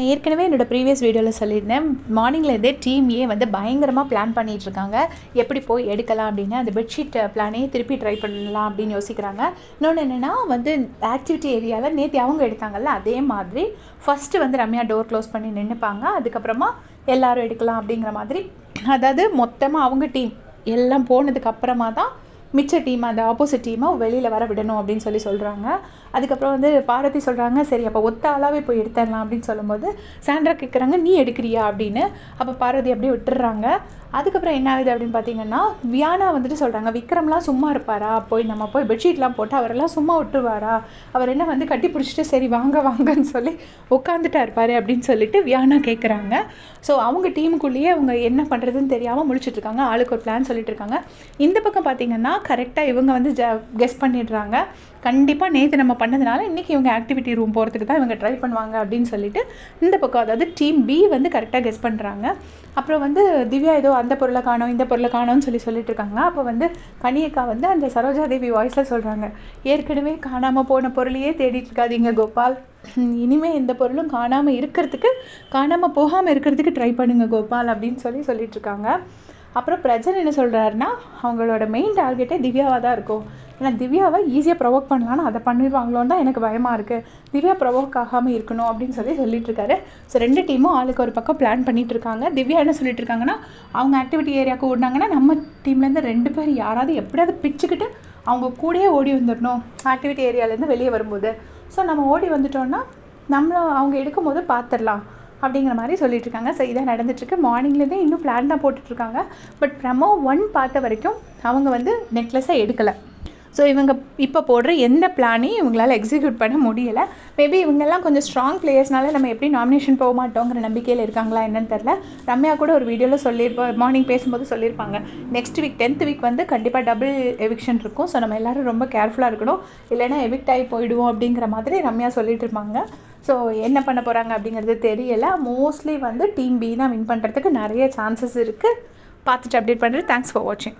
ஏற்கனவே என்னோட ப்ரீவியஸ் வீடியோவில் சொல்லியிருந்தேன். மார்னிங்லேருந்தே டீம் ஏ வந்து பயங்கரமாக பிளான் பண்ணிகிட்ருக்காங்க. எப்படி போய் எடுக்கலாம் அப்படின்னு அந்த பெட்ஷீட் பிளானே திருப்பி ட்ரை பண்ணலாம் அப்படின்னு யோசிக்கிறாங்க. இன்னொன்று என்னென்னா வந்து ஆக்டிவிட்டி ஏரியாவில் நேற்று அவங்க எடுத்தாங்கல்ல, அதே மாதிரி ஃபஸ்ட்டு வந்து ரம்யா டோர் க்ளோஸ் பண்ணி நின்றுப்பாங்க. அதுக்கப்புறமா எல்லோரும் எடுக்கலாம் அப்படிங்கிற மாதிரி, அதாவது மொத்தமாக அவங்க டீம் எல்லாம் போனதுக்கு அப்புறமா தான் மிச்ச டீம் அந்த ஆப்போசிட் டீமை வெளியில் வர விடணும் அப்படின்னு சொல்கிறாங்க. அதுக்கப்புறம் வந்து பார்வதி சொல்கிறாங்க, சரி அப்போ ஒத்த ஆளாகவே போய் எடுத்துடலாம் அப்படின்னு சொல்லும்போது சாண்ட்ரா கேட்குறாங்க, நீ எடுக்கிறியா அப்படின்னு. அப்போ பார்வதி அப்படியே விட்டுடுறாங்க. அதுக்கப்புறம் என்ன ஆகுது அப்படின்னு பார்த்தீங்கன்னா, வியானா வந்துட்டு சொல்கிறாங்க, விக்ரம்லாம் சும்மா இருப்பாரா, நம்ம போய் பெட்ஷீட்லாம் போட்டு அவரெல்லாம் சும்மா விட்டுருவாரா, அவர் என்ன வந்து கட்டி பிடிச்சிட்டு சரி வாங்க வாங்கன்னு சொல்லி உட்காந்துட்டா இருப்பார் அப்படின்னு சொல்லிட்டு வியானா கேட்குறாங்க. ஸோ அவங்க டீமுக்குள்ளேயே அவங்க என்ன பண்ணுறதுன்னு தெரியாமல் முழிச்சிட்ருக்காங்க. ஆளுக்கு ஒரு பிளான் சொல்லிட்டு இருக்காங்க. இந்த பக்கம் பார்த்திங்கன்னா கரெக்டாக இவங்க வந்து கெஸ் பண்ணிடுறாங்க. கண்டிப்பாக நேற்று நம்ம பண்ணதுனால இன்றைக்கி இவங்க ஆக்டிவிட்டி ரூம் போகிறதுக்கு தான் இவங்க ட்ரை பண்ணுவாங்க அப்படின்னு சொல்லிட்டு இந்த பக்கம் அதாவது டீம் பி வந்து கரெக்டாக கெஸ் பண்ணுறாங்க. அப்புறம் வந்து திவ்யா ஏதோ அந்த பொருளை காணோம் இந்த பொருளை காணோன்னு சொல்லிட்டு இருக்காங்க. அப்போ வந்து கனியக்கா வந்து அந்த சரோஜா தேவி வாய்ஸில் சொல்கிறாங்க, ஏற்கனவே காணாமல் போன பொருளையே தேடிட்டு இருக்காதீங்க கோபால், இனிமேல் எந்த பொருளும் காணாமல் போகாமல் இருக்கிறதுக்கு ட்ரை பண்ணுங்க கோபால் அப்படின்னு சொல்லிட்டுருக்காங்க. அப்புறம் பிரஜன் என்ன சொல்கிறாருன்னா, அவங்களோட மெயின் டார்கெட்டே திவ்யாவாக தான் இருக்கும். ஏன்னா திவ்யாவை ஈஸியாக ப்ரொவோக் பண்ணலான்னு அதை பண்ணிடுவாங்களோன்னு தான் எனக்கு பயமாக இருக்குது. திவ்யா ப்ரொவோக் ஆகாமல் இருக்கணும் அப்படின்னு சொல்லிட்டுருக்காரு. ஸோ 2 டீமும் ஆளுக்கு ஒரு பக்கம் பிளான் பண்ணிகிட்டு இருக்காங்க. திவ்யா என்ன சொல்லிட்டு இருக்காங்கன்னா, அவங்க ஆக்டிவிட்டி ஏரியாவுக்கு ஓடினாங்கன்னா நம்ம டீம்லேருந்து 2 பேர் யாராவது எப்படியாவது பிச்சுக்கிட்டு அவங்க கூடயே ஓடி வந்துடணும் ஆக்டிவிட்டி ஏரியாவிலேருந்து வெளியே வரும்போது. ஸோ நம்ம ஓடி வந்துட்டோன்னா அவங்க எடுக்கும்போது பார்த்துடலாம் அப்படிங்கிற மாதிரி சொல்லிட்டுருக்காங்க. ஸோ இதான் நடந்துட்டுருக்கு. மார்னிங்லேருந்தே இன்னும் பிளான் தான் போட்டுட்ருக்காங்க. பட் ப்ரமோ 1 பார்த்த வரைக்கும் அவங்க வந்து நெக்லஸை எடுக்கலை. ஸோ இவங்க இப்போ போடுற எந்த பிளானையும் இவங்களால் எக்ஸிக்யூட் பண்ண முடியலை. மேபி இவங்கெல்லாம் கொஞ்சம் ஸ்ட்ராங் பிளேயர்ஸ்னால நம்ம எப்படி நாமினேஷன் போக மாட்டோங்கிற நம்பிக்கையில் இருக்காங்களா என்னன்னு தெரில. ரம்யா கூட ஒரு வீடியோவில் சொல்லியிருப்போம், மார்னிங் பேசும்போது சொல்லியிருப்பாங்க, நெக்ஸ்ட் வீக் 10th வீக் வந்து கண்டிப்பாக டபுள் எவிக்ஷன் இருக்கும். ஸோ நம்ம எல்லோரும் ரொம்ப கேர்ஃபுல்லாக இருக்கணும், இல்லைன்னா எவிக்ட் ஆகி போயிடுவோம் அப்படிங்கிற மாதிரி ரம்யா சொல்லிட்டு இருப்பாங்க. ஸோ என்ன பண்ண போகிறாங்க அப்படிங்கிறது தெரியலை. மோஸ்ட்லி வந்து டீம் பி தான் வின் பண்ணுறதுக்கு நிறைய சான்சஸ் இருக்குது. பார்த்துட்டு அப்டேட் பண்ணுறது. தேங்க்ஸ் ஃபார் வாட்சிங்.